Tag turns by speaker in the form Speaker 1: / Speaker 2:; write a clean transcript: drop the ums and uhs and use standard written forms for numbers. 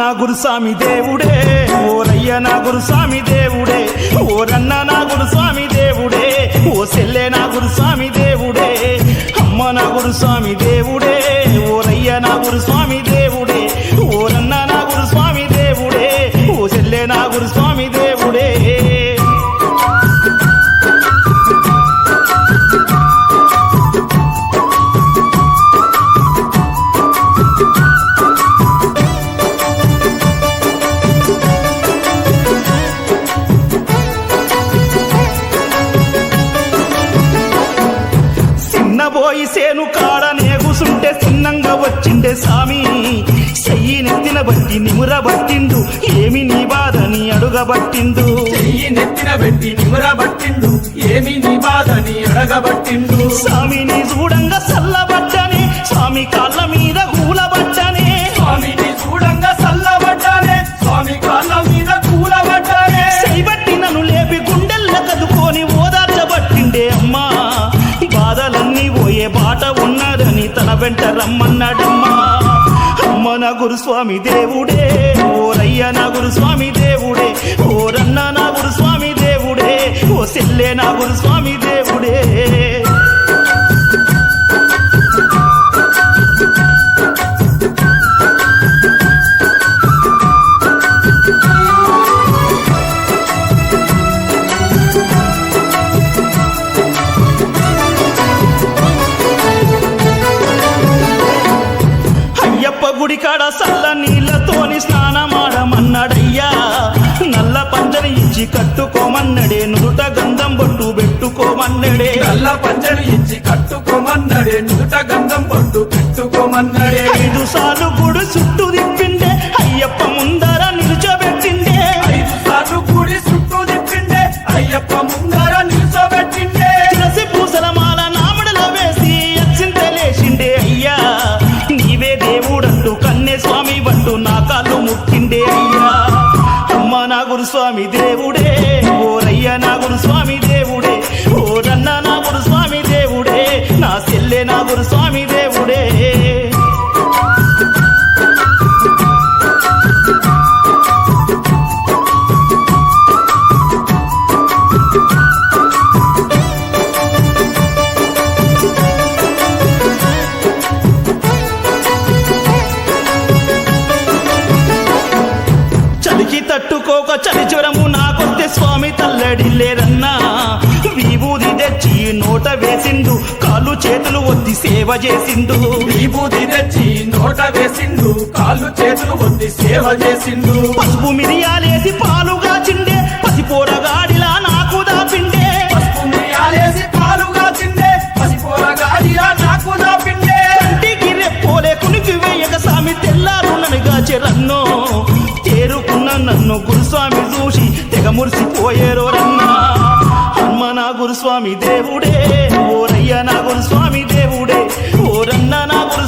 Speaker 1: నా గురుస్వామి దేవుడే, ఓరయ్య నా గురుస్వామి దేవుడే, ఓరన్న నా గురుస్వామి దేవుడే, ఓ సెల్లె నా గురుస్వామి దేవుడే, అమ్మ నా గురుస్వామి దేవుడే, ఓరయ్య నా గురుస్వామి దేవుడే, ఓరన్న నా గురుస్వామి దేవుడే, ఓ సెల్లె నా గురుస్వామి దేవుడే. పోయి సేను కాడ నేగుసుంటే చిన్నంగా వచ్చిండే సామి, చెయ్యి నెత్తిన బట్టి నిమురబట్టిండు, ఏమి నీ బాధని అడుగబట్టిండు,
Speaker 2: చెయ్యి నెత్తిన బట్టి నిమురబట్టిండు, ఏమి నీ బాధని అడగబట్టిండు.
Speaker 1: స్వామిని చూడంగా సల్లబట్టనే, స్వామి కాళ్ళ మీద కూలబట్టనే,
Speaker 2: స్వామిని చూడంగా సల్లబట్టనే, స్వామి కాళ్ళ మీద కూలబట్టనే,
Speaker 1: చేయబట్టి నన్ను లేపి గుండెల్ల కదుకొని ఓదార్చబట్టిండే అమ్మా, బాధలన్నీ పోయే బాట ఉన్నదని తన వెంట రమ్మన్నాడమ్మా. అమ్మ నా గురుస్వామి దేవుడే, ఓరయ్య నా గురుస్వామి దేవుడే, ఓరన్న నా గురుస్వామి దేవుడే, ఓ సెల్లె నా గురుస్వామి దేవుడే. గుడి కాడ సల్ల నీళ్లతోని స్నానమాడమన్నాడయ్యా, నల్ల పంచని ఇచ్చి కట్టుకోమన్నడే, నుదుట గంధం బొట్టు పెట్టుకోమన్నడే,
Speaker 2: నల్ల పంచని ఇచ్చి కట్టుకోమన్నడే, నుదుట గంధం బొట్టు పెట్టుకోమన్నడే.
Speaker 1: 5 సార్లు గుడి చుట్టూ తిప్పిండే, అయ్యప్ప ముందర నిలుచోబెట్టిండే,
Speaker 2: 5 సార్లు గుడి చుట్టూ తిప్పిండే, అయ్యప్ప ముందర నిలుచోబెట్టిండే.
Speaker 1: తులసి పూసల మాల నామడలో వేసి అచ్చింతలేసిండే, అయ్యా నీవే దేవుడంటూ కన్నే స్వామి వంటూ నా కాళ్ళు ముట్టిండే అయ్యా. అమ్మ నా గురుస్వామి దేవుడే, ఓరయ్య నా గురుస్వామి దేవుడే, ఓరన్న నా గురుస్వామి దేవుడే, నా సెల్లె నా గురుస్వామి దేవుడే. చలికి తట్టుకోక చలి జ్వరము నాకొస్తే స్వామి తల్లడిల్లేరన్నా, విభూది తెచ్చి నోట వేసిండు, కాళ్ళు చేతులు ఒత్తి సేవ చేసిండు,
Speaker 2: విభూది తెచ్చి నోట వేసిండు, కాళ్ళు చేతులు ఒత్తి సేవ చేసిండు.
Speaker 1: పసుపు మిరియాలేసి పాలుగా చిండే, పసిపోరగాడిలా నాకు దాపిండే,
Speaker 2: పసుపు మిరియాలేసి పాలుగా చిండే, పసిపోరగాడిలా నాకు దాపిండే.
Speaker 1: కంటికి రెప్పోలే కునికి వేయక స్వామి తెల్లారు ననుగా చెరన్నో, చేరుకున్న నన్ను గురుస్వామి చూసి తెగ మురిసిపోయేరో రన్నా. అమ్మ నా గురుస్వామి దేవుడే, ఓరయ్య నా గురుస్వామి దేవుడే, ఓరన్న నా